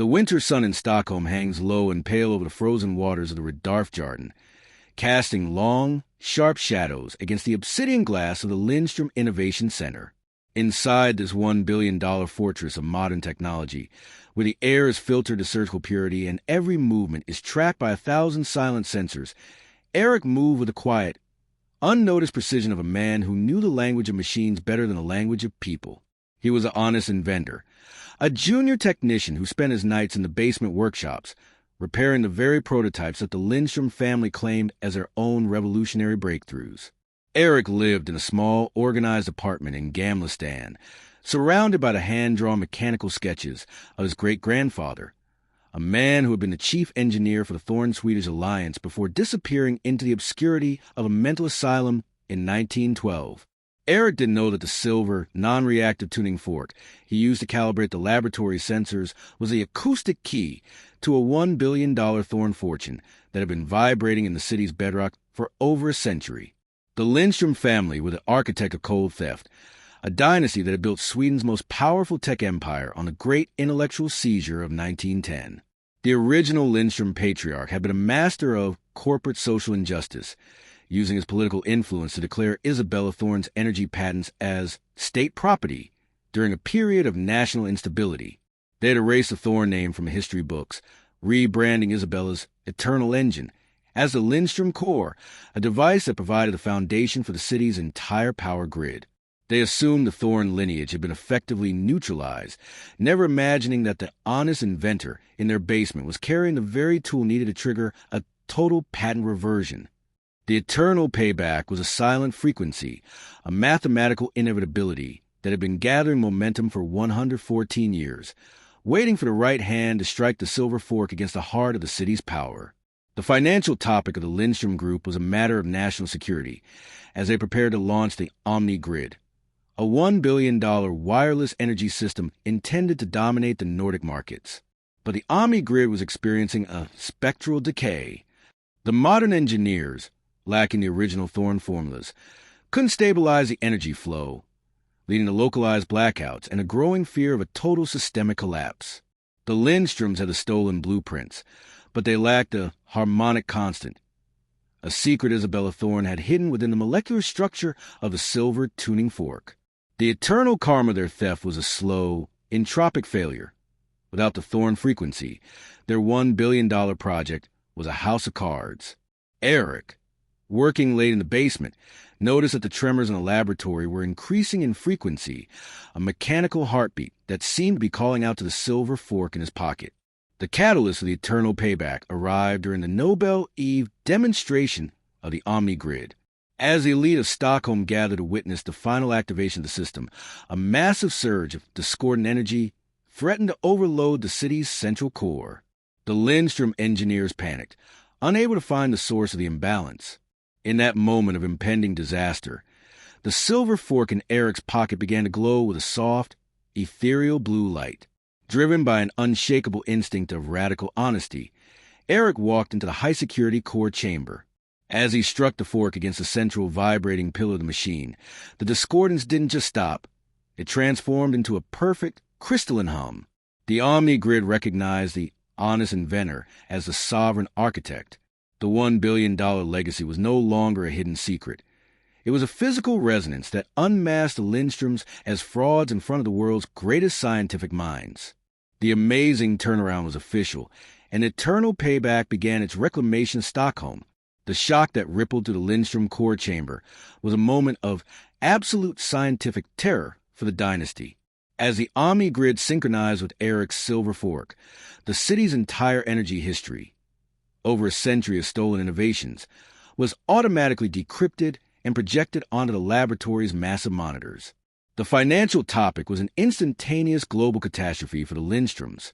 The winter sun in Stockholm hangs low and pale over the frozen waters of the Redarfjorden, casting long, sharp shadows against the obsidian glass of the Lindstrom Innovation Center. Inside this $1 billion fortress of modern technology, where the air is filtered to surgical purity and every movement is tracked by 1,000 silent sensors, Eric moved with the quiet, unnoticed precision of a man who knew the language of machines better than the language of people. He was an honest inventor, a junior technician who spent his nights in the basement workshops, repairing the very prototypes that the Lindstrom family claimed as their own revolutionary breakthroughs. Eric lived in a small, organized apartment in Gamlestan, surrounded by the hand-drawn mechanical sketches of his great-grandfather, a man who had been the chief engineer for the Thorne Swedish Alliance before disappearing into the obscurity of a mental asylum in 1912. Eric didn't know that the silver, non-reactive tuning fork he used to calibrate the laboratory sensors was the acoustic key to a $1 billion Thorne fortune that had been vibrating in the city's bedrock for over a century. The Lindstrom family were the architect of cold theft, a dynasty that had built Sweden's most powerful tech empire on the great intellectual seizure of 1910. The original Lindstrom patriarch had been a master of corporate social injustice, using his political influence to declare Isabella Thorne's energy patents as state property during a period of national instability. They had erased the Thorne name from history books, rebranding Isabella's Eternal Engine as the Lindstrom Core, a device that provided the foundation for the city's entire power grid. They assumed the Thorne lineage had been effectively neutralized, never imagining that the honest inventor in their basement was carrying the very tool needed to trigger a total patent reversion. The eternal payback was a silent frequency, a mathematical inevitability that had been gathering momentum for 114 years, waiting for the right hand to strike the silver fork against the heart of the city's power. The financial topic of the Lindstrom Group was a matter of national security, as they prepared to launch the Omni-Grid, a $1 billion wireless energy system intended to dominate the Nordic markets. But the Omni-Grid was experiencing a spectral decay. The modern engineers, lacking the original Thorne formulas, couldn't stabilize the energy flow, leading to localized blackouts and a growing fear of a total systemic collapse. The Lindstroms had the stolen blueprints, but they lacked a harmonic constant, a secret Isabella Thorne had hidden within the molecular structure of the silver tuning fork. The eternal karma of their theft was a slow, entropic failure. Without the Thorne frequency, their $1 billion project was a house of cards. Eric, working late in the basement, noticed that the tremors in the laboratory were increasing in frequency, a mechanical heartbeat that seemed to be calling out to the silver fork in his pocket. The catalyst of the eternal payback arrived during the Nobel Eve demonstration of the Omni-Grid. As the elite of Stockholm gathered to witness the final activation of the system, a massive surge of discordant energy threatened to overload the city's central core. The Lindstrom engineers panicked, unable to find the source of the imbalance. In that moment of impending disaster, the silver fork in Eric's pocket began to glow with a soft, ethereal blue light. Driven by an unshakable instinct of radical honesty, Eric walked into the high-security core chamber. As he struck the fork against the central vibrating pillar of the machine, the discordance didn't just stop. It transformed into a perfect, crystalline hum. The Omni-Grid recognized the honest inventor as the sovereign architect. The $1 billion legacy was no longer a hidden secret. It was a physical resonance that unmasked the Lindstroms as frauds in front of the world's greatest scientific minds. The amazing turnaround was official, and eternal payback began its reclamation of Stockholm. The shock that rippled through the Lindstrom core chamber was a moment of absolute scientific terror for the dynasty. As the Omni-Grid synchronized with Eric's silver fork, the city's entire energy history, over a century of stolen innovations, was automatically decrypted and projected onto the laboratory's massive monitors. The financial topic was an instantaneous global catastrophe for the Lindstroms.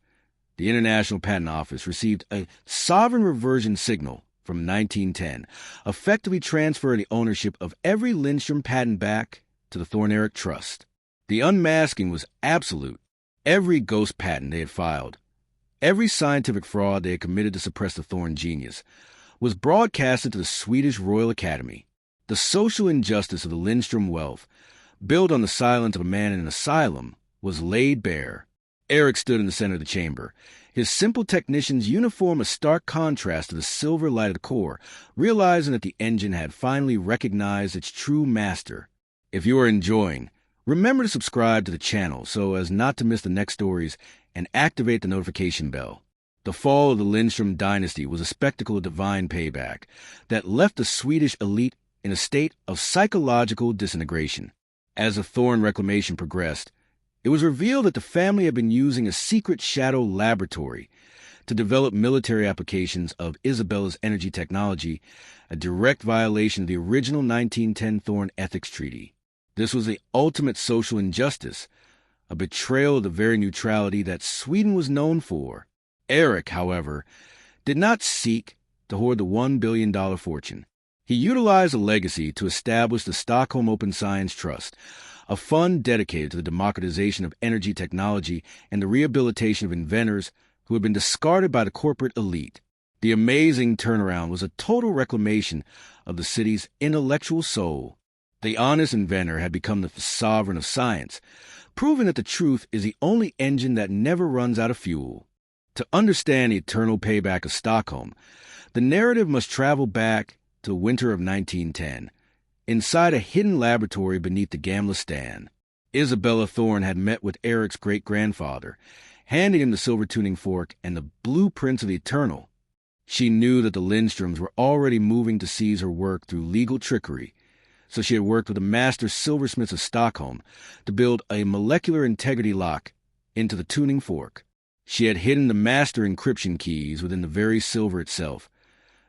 The International Patent Office received a sovereign reversion signal from 1910, effectively transferring the ownership of every Lindstrom patent back to the Thorne-Eric Trust. The unmasking was absolute. Every ghost patent they had filed, every scientific fraud they had committed to suppress the Thorne genius, was broadcasted to the Swedish Royal Academy. The social injustice of the Lindstrom wealth, built on the silence of a man in an asylum, was laid bare. Eric stood in the center of the chamber. His simple technician's uniform a stark contrast to the silver-lighted core, realizing that the engine had finally recognized its true master. If you are enjoying, remember to subscribe to the channel so as not to miss the next stories and activate the notification bell. The fall of the Lindstrom dynasty was a spectacle of divine payback that left the Swedish elite in a state of psychological disintegration. As the Thorne reclamation progressed, it was revealed that the family had been using a secret shadow laboratory to develop military applications of Isabella's energy technology, a direct violation of the original 1910 Thorne Ethics Treaty. This was the ultimate social injustice, a betrayal of the very neutrality that Sweden was known for. Eric, however, did not seek to hoard the $1 billion fortune. He utilized a legacy to establish the Stockholm Open Science Trust, a fund dedicated to the democratization of energy technology and the rehabilitation of inventors who had been discarded by the corporate elite. The amazing turnaround was a total reclamation of the city's intellectual soul. The honest inventor had become the sovereign of science, proving that the truth is the only engine that never runs out of fuel. To understand the eternal payback of Stockholm, the narrative must travel back to the winter of 1910. Inside a hidden laboratory beneath the gambler's stand, Isabella Thorne had met with Eric's great-grandfather, handing him the silver tuning fork and the blueprints of the Eternal. She knew that the Lindstroms were already moving to seize her work through legal trickery, so she had worked with the master silversmiths of Stockholm to build a molecular integrity lock into the tuning fork. She had hidden the master encryption keys within the very silver itself,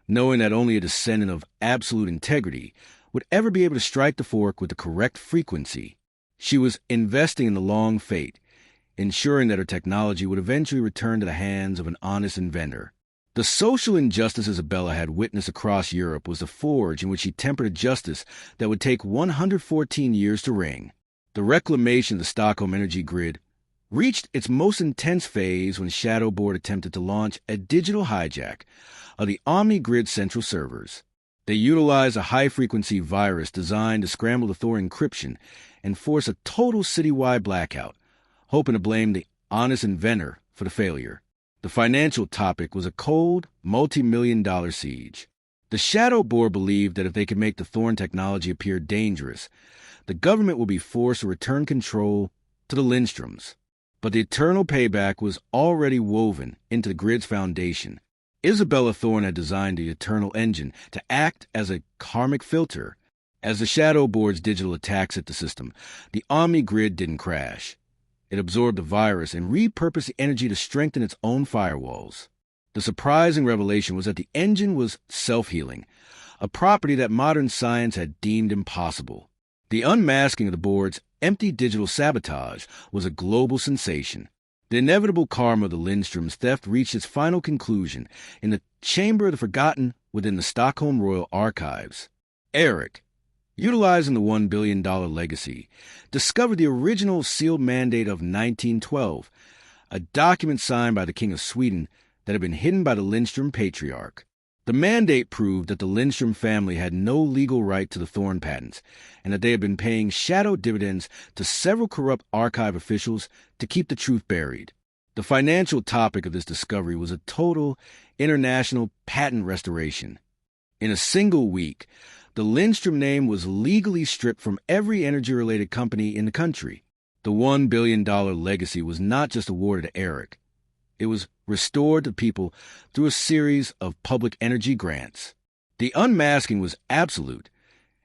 knowing that only a descendant of absolute integrity would ever be able to strike the fork with the correct frequency. She was investing in the long fate, ensuring that her technology would eventually return to the hands of an honest inventor. The social injustice Isabella had witnessed across Europe was the forge in which she tempered a justice that would take 114 years to wring. The reclamation of the Stockholm energy grid reached its most intense phase when Shadow Board attempted to launch a digital hijack of the Omni-Grid central servers. They utilized a high-frequency virus designed to scramble the Thor encryption and force a total citywide blackout, hoping to blame the honest inventor for the failure. The financial topic was a cold, multi-million-dollar siege. The Shadow Board believed that if they could make the Thorne technology appear dangerous, the government would be forced to return control to the Lindstroms. But the eternal payback was already woven into the grid's foundation. Isabella Thorne had designed the Eternal Engine to act as a karmic filter. As the Shadow Board's digital attacks hit the system, the Omni-Grid didn't crash. It absorbed the virus and repurposed the energy to strengthen its own firewalls. The surprising revelation was that the engine was self-healing, a property that modern science had deemed impossible. The unmasking of the board's empty digital sabotage was a global sensation. The inevitable karma of the Lindstrom's theft reached its final conclusion in the Chamber of the Forgotten within the Stockholm Royal Archives. Eric, utilizing the $1 billion legacy, discovered the original sealed mandate of 1912, a document signed by the King of Sweden that had been hidden by the Lindstrom patriarch. The mandate proved that the Lindstrom family had no legal right to the Thorne patents, and that they had been paying shadow dividends to several corrupt archive officials to keep the truth buried. The financial topic of this discovery was a total international patent restoration. In a single week, the Lindstrom name was legally stripped from every energy-related company in the country. The $1 billion legacy was not just awarded to Eric. It was restored to people through a series of public energy grants. The unmasking was absolute,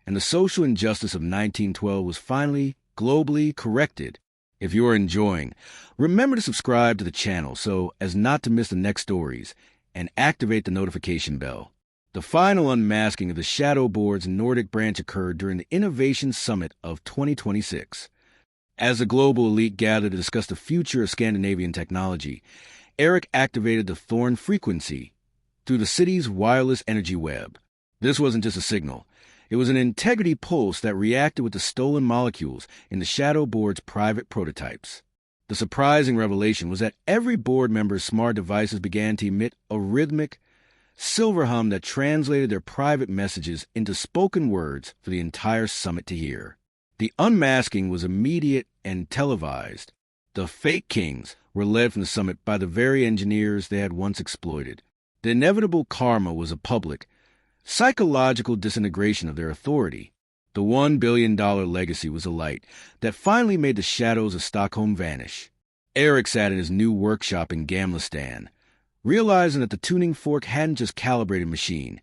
and the social injustice of 1912 was finally globally corrected. If you are enjoying, remember to subscribe to the channel so as not to miss the next stories, and activate the notification bell. The final unmasking of the Shadow Board's Nordic branch occurred during the Innovation Summit of 2026. As the global elite gathered to discuss the future of Scandinavian technology, Eric activated the Thorne frequency through the city's wireless energy web. This wasn't just a signal. It was an integrity pulse that reacted with the stolen molecules in the Shadow Board's private prototypes. The surprising revelation was that every board member's smart devices began to emit a rhythmic, silver hum that translated their private messages into spoken words for the entire summit to hear. The unmasking was immediate and televised. The fake kings were led from the summit by the very engineers they had once exploited. The inevitable karma was a public, psychological disintegration of their authority. The $1 billion legacy was a light that finally made the shadows of Stockholm vanish. Eric sat in his new workshop in Gamlestan, realizing that the tuning fork hadn't just calibrated machine,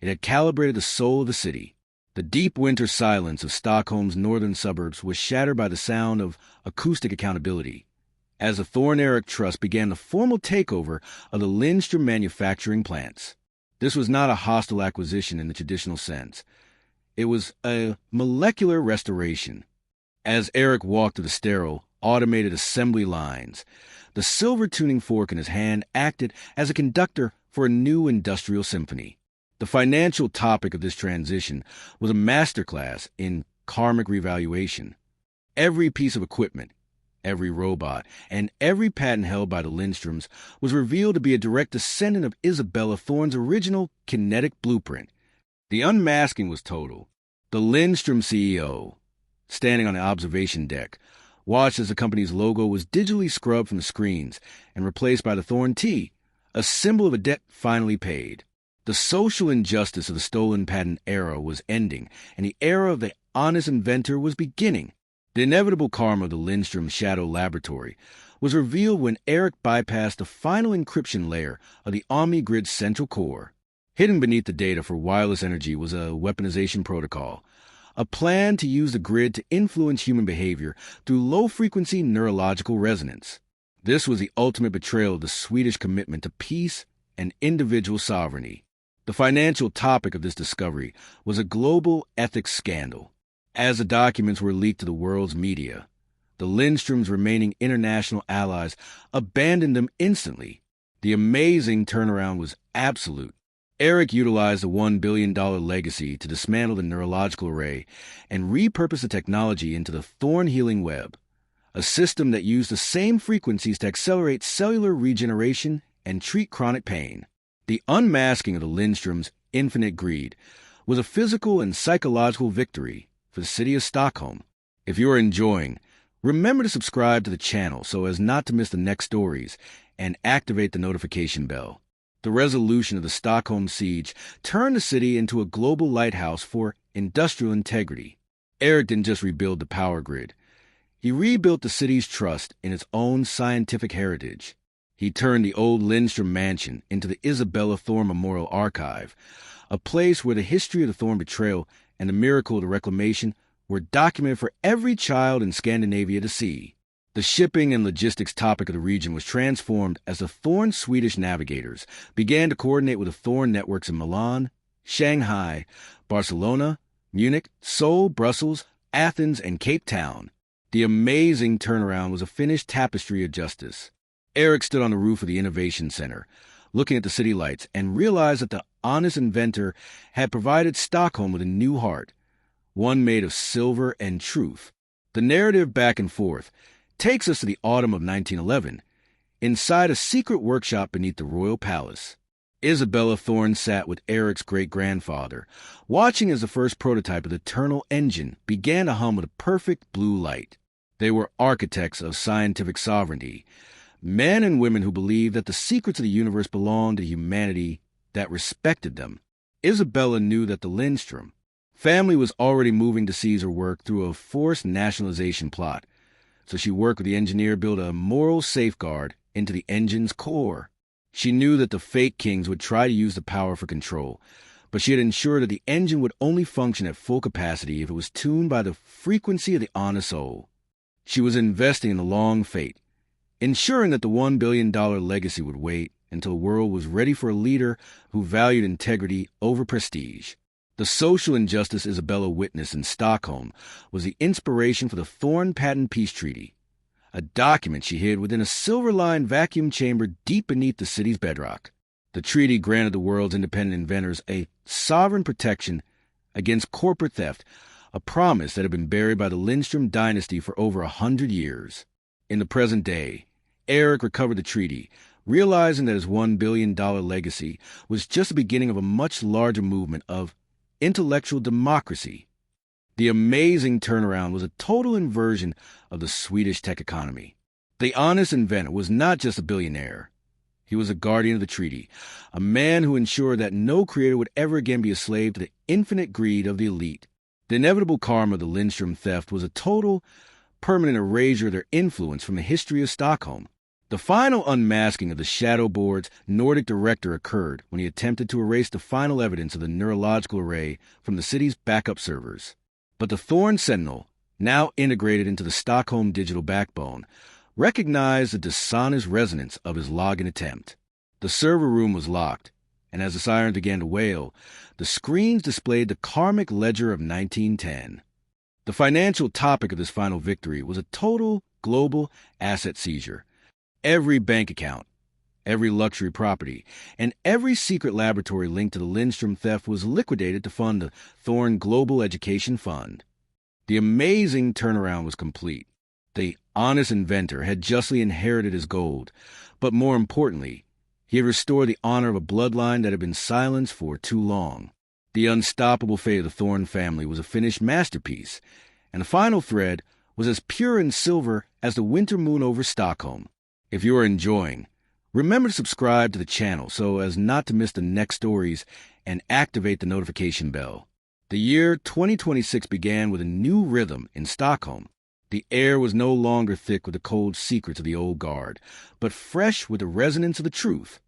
it had calibrated the soul of the city. The deep winter silence of Stockholm's northern suburbs was shattered by the sound of acoustic accountability, as the Thorne Eric Trust began the formal takeover of the Lindstrom manufacturing plants. This was not a hostile acquisition in the traditional sense. It was a molecular restoration. As Eric walked through the sterile, automated assembly lines, the silver tuning fork in his hand acted as a conductor for a new industrial symphony. The financial topic of this transition was a masterclass in karmic revaluation. Every piece of equipment, every robot, and every patent held by the Lindstroms was revealed to be a direct descendant of Isabella Thorne's original kinetic blueprint. The unmasking was total. The Lindstrom CEO, standing on the observation deck, watched as the company's logo was digitally scrubbed from the screens and replaced by the Thorne T, a symbol of a debt finally paid. The social injustice of the stolen patent era was ending, and the era of the honest inventor was beginning. The inevitable karma of the Lindstrom Shadow Laboratory was revealed when Eric bypassed the final encryption layer of the OmniGrid's central core. Hidden beneath the data for wireless energy was a weaponization protocol, a plan to use the grid to influence human behavior through low-frequency neurological resonance. This was the ultimate betrayal of the Swedish commitment to peace and individual sovereignty. The financial topic of this discovery was a global ethics scandal. As the documents were leaked to the world's media, the Lindstroms' remaining international allies abandoned them instantly. The amazing turnaround was absolute. Eric utilized the $1 billion legacy to dismantle the neurological array and repurpose the technology into the Thorne Healing Web, a system that used the same frequencies to accelerate cellular regeneration and treat chronic pain. The unmasking of the Lindstroms' infinite greed was a physical and psychological victory for the city of Stockholm. If you are enjoying, remember to subscribe to the channel so as not to miss the next stories and activate the notification bell. The resolution of the Stockholm siege turned the city into a global lighthouse for industrial integrity. Eric didn't just rebuild the power grid. He rebuilt the city's trust in its own scientific heritage. He turned the old Lindstrom mansion into the Isabella Thorne Memorial Archive, a place where the history of the Thorne betrayal and the miracle of the reclamation were documented for every child in Scandinavia to see. The shipping and logistics topic of the region was transformed as the Thorne Swedish navigators began to coordinate with the Thorne networks in Milan, Shanghai, Barcelona, Munich, Seoul, Brussels, Athens, and Cape Town. The amazing turnaround was a finished tapestry of justice. Eric stood on the roof of the Innovation Center, looking at the city lights, and realized that the honest inventor had provided Stockholm with a new heart, one made of silver and truth. The narrative back and forth takes us to the autumn of 1911, inside a secret workshop beneath the royal palace. Isabella Thorne sat with Eric's great-grandfather, watching as the first prototype of the Eternal Engine began to hum with a perfect blue light. They were architects of scientific sovereignty, men and women who believed that the secrets of the universe belonged to humanity that respected them. Isabella knew that the Lindstrom family was already moving to seize her work through a forced nationalization plot, so she worked with the engineer to build a moral safeguard into the engine's core. She knew that the fake kings would try to use the power for control, but she had ensured that the engine would only function at full capacity if it was tuned by the frequency of the honest soul. She was investing in the long fate, ensuring that the $1 billion legacy would wait until the world was ready for a leader who valued integrity over prestige. The social injustice Isabella witnessed in Stockholm was the inspiration for the Thorne Patent Peace Treaty, a document she hid within a silver-lined vacuum chamber deep beneath the city's bedrock. The treaty granted the world's independent inventors a sovereign protection against corporate theft, a promise that had been buried by the Lindstrom dynasty for over 100 years. In the present day, Eric recovered the treaty, realizing that his $1 billion legacy was just the beginning of a much larger movement of intellectual democracy. The amazing turnaround was a total inversion of the Swedish tech economy. The honest inventor was not just a billionaire. He was a guardian of the treaty, a man who ensured that no creator would ever again be a slave to the infinite greed of the elite. The inevitable karma of the Lindstrom theft was a total, permanent erasure of their influence from the history of Stockholm. The final unmasking of the Shadow Board's Nordic director occurred when he attempted to erase the final evidence of the neurological array from the city's backup servers. But the Thorne Sentinel, now integrated into the Stockholm digital backbone, recognized the dishonest resonance of his login attempt. The server room was locked, and as the sirens began to wail, the screens displayed the karmic ledger of 1910. The financial topic of this final victory was a total global asset seizure. Every bank account, every luxury property, and every secret laboratory linked to the Lindstrom theft was liquidated to fund the Thorne Global Education Fund. The amazing turnaround was complete. The honest inventor had justly inherited his gold, but more importantly, he had restored the honor of a bloodline that had been silenced for too long. The unstoppable fate of the Thorne family was a finished masterpiece, and the final thread was as pure and silver as the winter moon over Stockholm. If you are enjoying, remember to subscribe to the channel so as not to miss the next stories and activate the notification bell. The year 2026 began with a new rhythm in Stockholm. The air was no longer thick with the cold secrets of the old guard, but fresh with the resonance of the truth.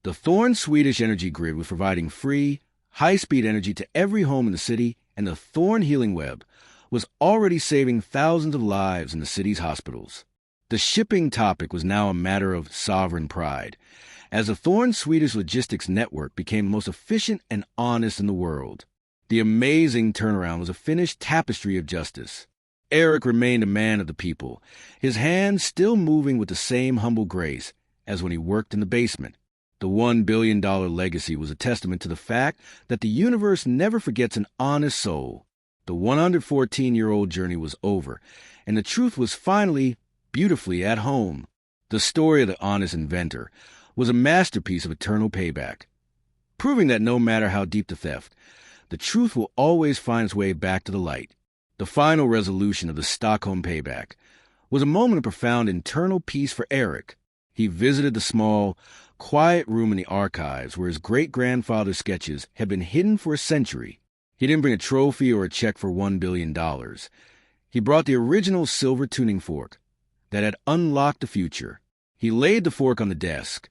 The Thorne Swedish energy grid was providing free, high-speed energy to every home in the city, and the Thorne Healing Web was already saving thousands of lives in the city's hospitals. The shipping topic was now a matter of sovereign pride, as the Thorne Swedish logistics network became the most efficient and honest in the world. The amazing turnaround was a finished tapestry of justice. Eric remained a man of the people, his hands still moving with the same humble grace as when he worked in the basement. The $1 billion legacy was a testament to the fact that the universe never forgets an honest soul. The 114-year-old journey was over, and the truth was finally, beautifully at home. The story of the honest inventor was a masterpiece of eternal payback, proving that no matter how deep the theft, the truth will always find its way back to the light. The final resolution of the Stockholm payback was a moment of profound internal peace for Eric. He visited the small, quiet room in the archives where his great-grandfather's sketches had been hidden for a century. He didn't bring a trophy or a check for $1 billion. He brought the original silver tuning fork that had unlocked the future. He laid the fork on the desk,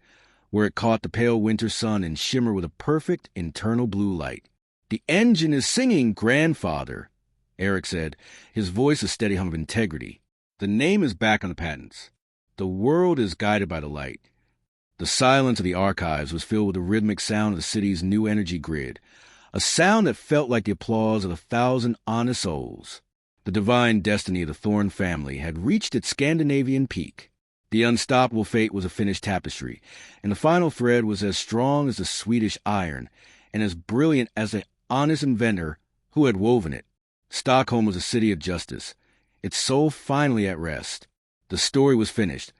where it caught the pale winter sun and shimmered with a perfect internal blue light. "The engine is singing, grandfather," Eric said, his voice a steady hum of integrity. "The name is back on the patents. The world is guided by the light." The silence of the archives was filled with the rhythmic sound of the city's new energy grid, a sound that felt like the applause of 1,000 honest souls. The divine destiny of the Thorne family had reached its Scandinavian peak. The unstoppable fate was a finished tapestry, and the final thread was as strong as the Swedish iron and as brilliant as the honest inventor who had woven it. Stockholm was a city of justice, its soul finally at rest. The story was finished,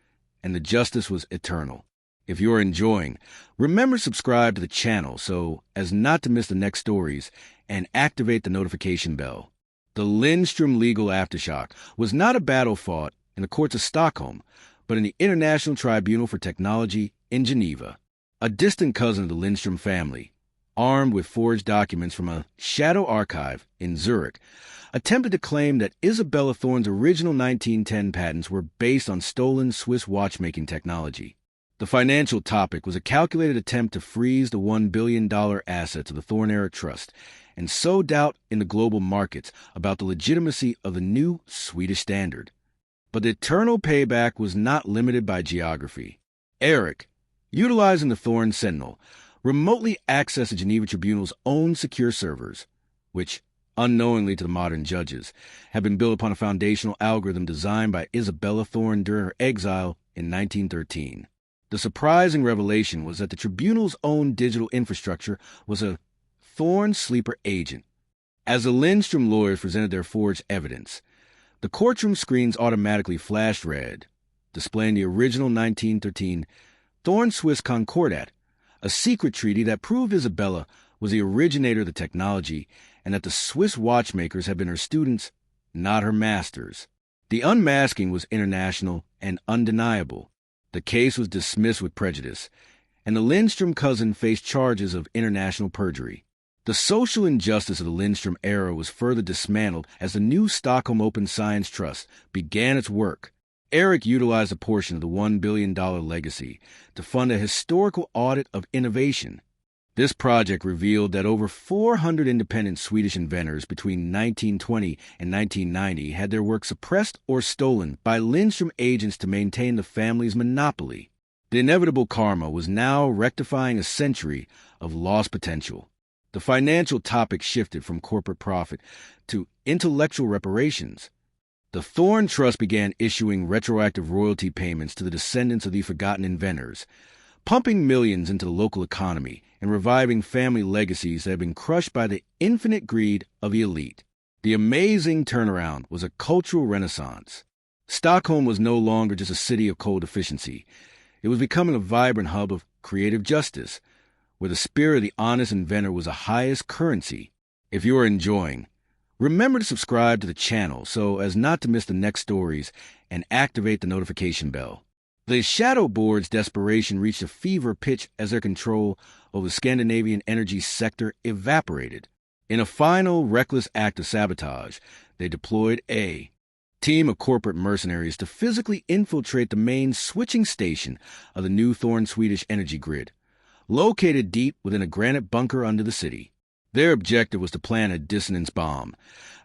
and the justice was eternal. If you are enjoying, remember to subscribe to the channel so as not to miss the next stories and activate the notification bell. The Lindstrom legal aftershock was not a battle fought in the courts of Stockholm, but in the International Tribunal for Technology in Geneva. A distant cousin of the Lindstrom family, armed with forged documents from a shadow archive in Zurich, attempted to claim that Isabella Thorne's original 1910 patents were based on stolen Swiss watchmaking technology. The financial topic was a calculated attempt to freeze the $1 billion assets of the Thorne-era trust and sow doubt in the global markets about the legitimacy of the new Swedish standard. But the eternal payback was not limited by geography. Eric, utilizing the Thorne Sentinel, remotely accessed the Geneva Tribunal's own secure servers, which, unknowingly to the modern judges, had been built upon a foundational algorithm designed by Isabella Thorne during her exile in 1913. The surprising revelation was that the tribunal's own digital infrastructure was a Thorne sleeper agent. As the Lindstrom lawyers presented their forged evidence, the courtroom screens automatically flashed red, displaying the original 1913 Thorne-Swiss Concordat, a secret treaty that proved Isabella was the originator of the technology and that the Swiss watchmakers had been her students, not her masters. The unmasking was international and undeniable. The case was dismissed with prejudice, and the Lindstrom cousin faced charges of international perjury. The social injustice of the Lindstrom era was further dismantled as the new Stockholm Open Science Trust began its work. Eric utilized a portion of the $1 billion legacy to fund a historical audit of innovation. This project revealed that over 400 independent Swedish inventors between 1920 and 1990 had their work suppressed or stolen by Lindstrom agents to maintain the family's monopoly. The inevitable karma was now rectifying a century of lost potential. The financial topic shifted from corporate profit to intellectual reparations. The Thorne Trust began issuing retroactive royalty payments to the descendants of the forgotten inventors, pumping millions into the local economy and reviving family legacies that had been crushed by the infinite greed of the elite. The amazing turnaround was a cultural renaissance. Stockholm was no longer just a city of cold efficiency. It was becoming a vibrant hub of creative justice, where the spirit of the honest inventor was the highest currency. If you are enjoying, remember to subscribe to the channel so as not to miss the next stories and activate the notification bell. The Shadow Board's desperation reached a fever pitch as their control over the Scandinavian energy sector evaporated. In a final reckless act of sabotage, they deployed a team of corporate mercenaries to physically infiltrate the main switching station of the new Thorne Swedish energy grid, located deep within a granite bunker under the city. Their objective was to plant a dissonance bomb,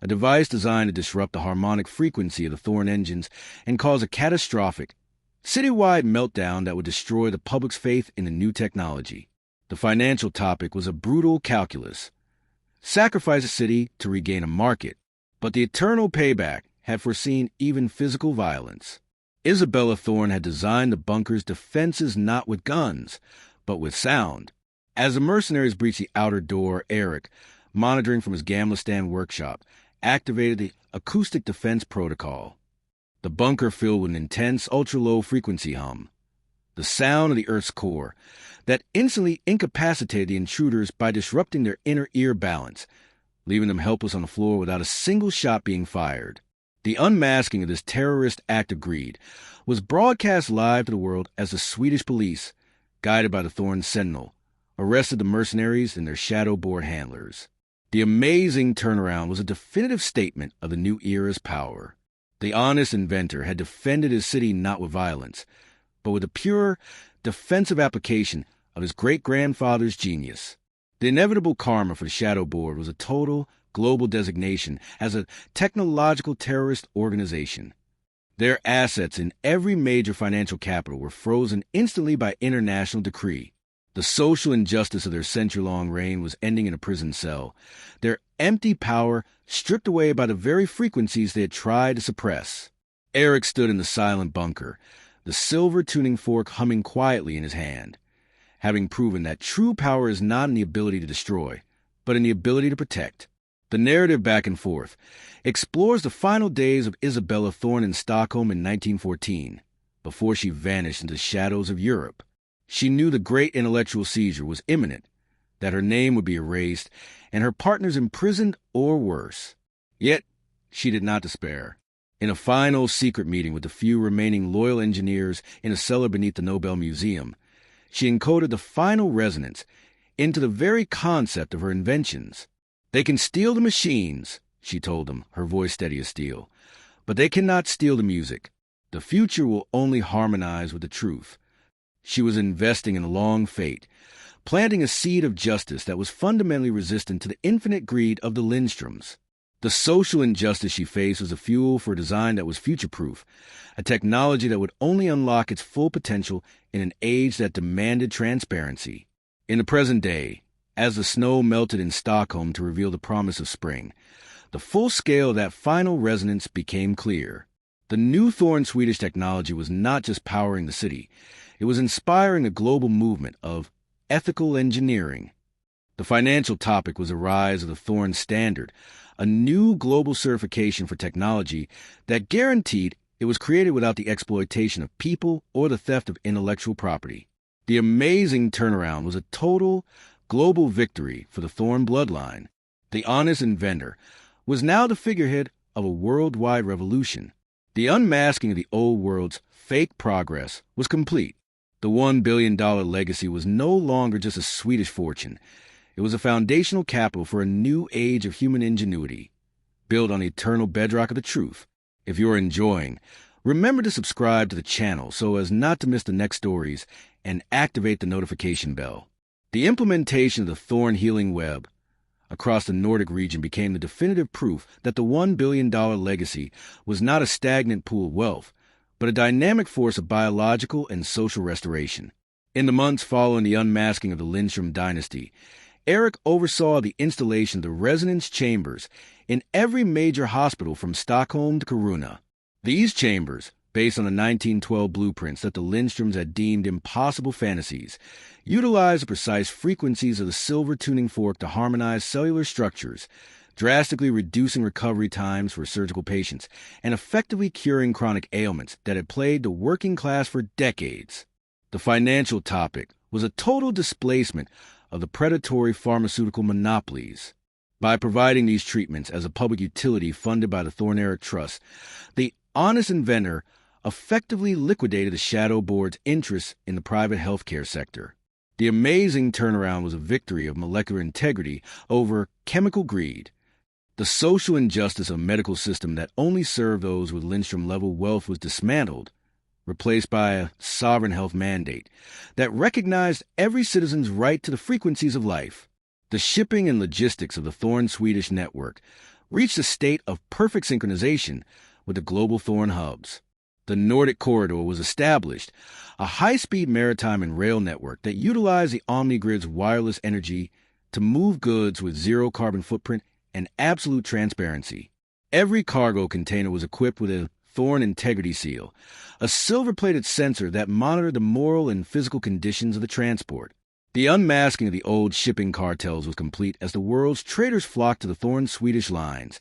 a device designed to disrupt the harmonic frequency of the Thorne engines and cause a catastrophic, citywide meltdown that would destroy the public's faith in the new technology. The financial topic was a brutal calculus. Sacrifice a city to regain a market, but the eternal payback had foreseen even physical violence. Isabella Thorne had designed the bunker's defenses not with guns, but with sound. As the mercenaries breached the outer door, Eric, monitoring from his Gamlistan workshop, activated the acoustic defense protocol. The bunker filled with an intense, ultra-low frequency hum, the sound of the Earth's core, that instantly incapacitated the intruders by disrupting their inner ear balance, leaving them helpless on the floor without a single shot being fired. The unmasking of this terrorist act of greed was broadcast live to the world as the Swedish police, guided by the Thorne Sentinel, arrested the mercenaries and their shadow board handlers. The amazing turnaround was a definitive statement of the new era's power. The honest inventor had defended his city not with violence, but with a pure, defensive application of his great-grandfather's genius. The inevitable karma for the Shadow Board was a total, global designation as a technological terrorist organization. Their assets in every major financial capital were frozen instantly by international decree. The social injustice of their century-long reign was ending in a prison cell, their empty power stripped away by the very frequencies they had tried to suppress. Eric stood in the silent bunker, the silver tuning fork humming quietly in his hand, having proven that true power is not in the ability to destroy, but in the ability to protect. The narrative back and forth explores the final days of Isabella Thorne in Stockholm in 1914, before she vanished into the shadows of Europe. She knew the great intellectual seizure was imminent, that her name would be erased, and her partners imprisoned or worse. Yet, she did not despair. In a final secret meeting with the few remaining loyal engineers in a cellar beneath the Nobel Museum, she encoded the final resonance into the very concept of her inventions. "They can steal the machines," she told them, her voice steady as steel, "but they cannot steal the music. The future will only harmonize with the truth." She was investing in a long fate, planting a seed of justice that was fundamentally resistant to the infinite greed of the Lindstroms. The social injustice she faced was a fuel for a design that was future-proof, a technology that would only unlock its full potential in an age that demanded transparency. In the present day, as the snow melted in Stockholm to reveal the promise of spring, the full scale of that final resonance became clear. The new Thorne Swedish technology was not just powering the city, it was inspiring a global movement of ethical engineering. The financial topic was the rise of the Thorne Standard, a new global certification for technology that guaranteed it was created without the exploitation of people or the theft of intellectual property. The amazing turnaround was a total, global victory for the Thorne bloodline. The honest inventor was now the figurehead of a worldwide revolution. The unmasking of the old world's fake progress was complete. The $1 billion legacy was no longer just a Swedish fortune. It was a foundational capital for a new age of human ingenuity, built on the eternal bedrock of the truth. If you're enjoying, remember to subscribe to the channel so as not to miss the next stories and activate the notification bell. The implementation of the Thorne healing web across the Nordic region became the definitive proof that the $1 billion legacy was not a stagnant pool of wealth, but a dynamic force of biological and social restoration. In the months following the unmasking of the Lindstrom dynasty, Eric oversaw the installation of the resonance chambers in every major hospital from Stockholm to Kiruna. These chambers, based on the 1912 blueprints that the Lindstroms had deemed impossible fantasies, utilized the precise frequencies of the silver tuning fork to harmonize cellular structures, drastically reducing recovery times for surgical patients and effectively curing chronic ailments that had plagued the working class for decades. The financial topic was a total displacement of the predatory pharmaceutical monopolies. By providing these treatments as a public utility funded by the Thorne Eric Trust, the honest inventor effectively liquidated the Shadow Board's interests in the private healthcare sector. The amazing turnaround was a victory of molecular integrity over chemical greed. The social injustice of a medical system that only served those with Lindstrom-level wealth was dismantled, replaced by a sovereign health mandate that recognized every citizen's right to the frequencies of life. The shipping and logistics of the Thorne Swedish network reached a state of perfect synchronization with the global Thorne hubs. The Nordic Corridor was established, a high-speed maritime and rail network that utilized the OmniGrid's wireless energy to move goods with zero carbon footprint and absolute transparency. Every cargo container was equipped with a Thorne Integrity Seal, a silver-plated sensor that monitored the moral and physical conditions of the transport. The unmasking of the old shipping cartels was complete as the world's traders flocked to the Thorne Swedish lines,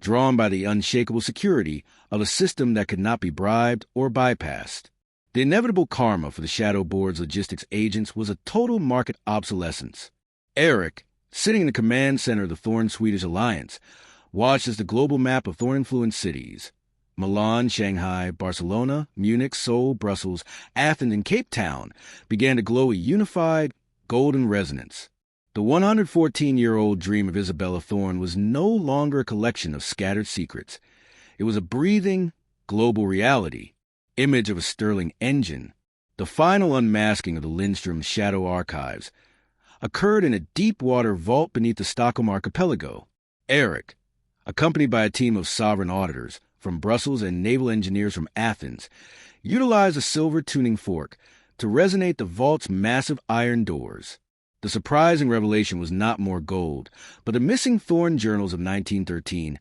drawn by the unshakable security of a system that could not be bribed or bypassed. The inevitable karma for the Shadow Board's logistics agents was a total market obsolescence. Eric, sitting in the command center of the Thorne Swedish Alliance, watched as the global map of Thorne-influenced cities, Milan, Shanghai, Barcelona, Munich, Seoul, Brussels, Athens, and Cape Town, began to glow a unified, golden resonance. The 114-year-old dream of Isabella Thorne was no longer a collection of scattered secrets. It was a breathing, global reality, image of a sterling engine. The final unmasking of the Lindstrom shadow archives occurred in a deep-water vault beneath the Stockholm archipelago. Eric, accompanied by a team of sovereign auditors from Brussels and naval engineers from Athens, utilized a silver tuning fork to resonate the vault's massive iron doors. The surprising revelation was not more gold, but the missing Thorne journals of 1913,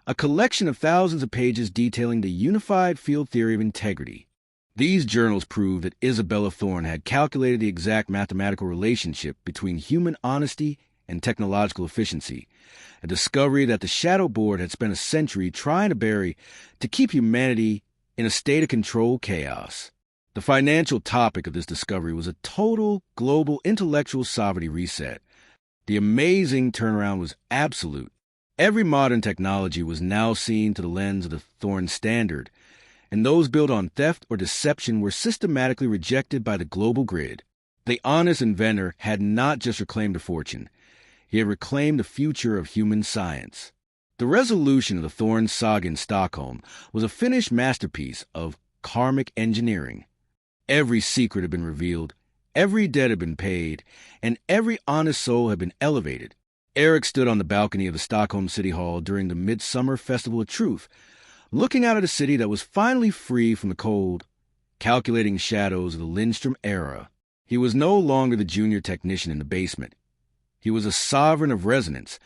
a collection of thousands of pages detailing the unified field theory of integrity. These journals proved that Isabella Thorne had calculated the exact mathematical relationship between human honesty and technological efficiency, a discovery that the Shadow Board had spent a century trying to bury to keep humanity in a state of controlled chaos. The financial topic of this discovery was a total global intellectual sovereignty reset. The amazing turnaround was absolute. Every modern technology was now seen through the lens of the Thorne standard, and those built on theft or deception were systematically rejected by the global grid. The honest inventor had not just reclaimed a fortune, he had reclaimed the future of human science. The resolution of the Thorne saga in Stockholm was a finished masterpiece of karmic engineering. Every secret had been revealed, every debt had been paid, and every honest soul had been elevated. Eric stood on the balcony of the Stockholm City Hall during the Midsummer Festival of Truth, looking out at a city that was finally free from the cold, calculating shadows of the Lindstrom era. He was no longer the junior technician in the basement. He was a sovereign of resonance,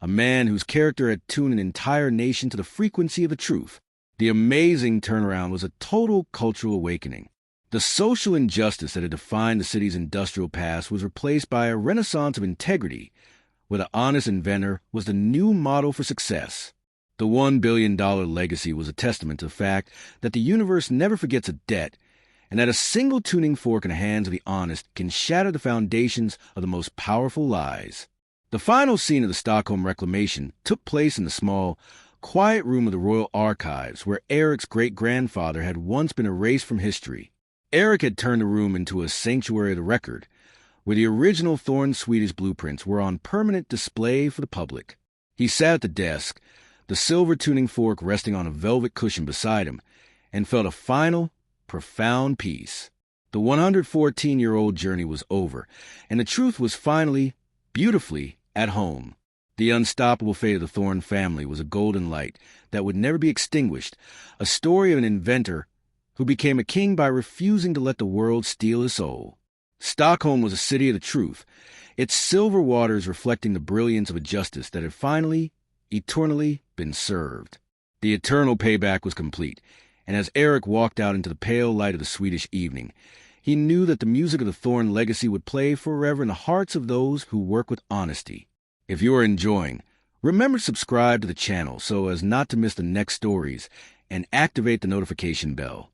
a man whose character had tuned an entire nation to the frequency of the truth. The amazing turnaround was a total cultural awakening. The social injustice that had defined the city's industrial past was replaced by a renaissance of integrity, where the honest inventor was the new model for success. The $1 billion legacy was a testament to the fact that the universe never forgets a debt, and that a single tuning fork in the hands of the honest can shatter the foundations of the most powerful lies. The final scene of the Stockholm reclamation took place in the small, quiet room of the Royal Archives where Eric's great-grandfather had once been erased from history. Eric had turned the room into a sanctuary of the record, where the original Thorne Swedish blueprints were on permanent display for the public. He sat at the desk, the silver tuning fork resting on a velvet cushion beside him, and felt a final, profound peace. The 114-year-old journey was over, and the truth was finally, beautifully, at home. The unstoppable fate of the Thorne family was a golden light that would never be extinguished, a story of an inventor who became a king by refusing to let the world steal his soul. Stockholm was a city of the truth, its silver waters reflecting the brilliance of a justice that had finally, eternally been served. The eternal payback was complete, and as Eric walked out into the pale light of the Swedish evening, he knew that the music of the Thorne legacy would play forever in the hearts of those who work with honesty. If you are enjoying, remember to subscribe to the channel so as not to miss the next stories and activate the notification bell.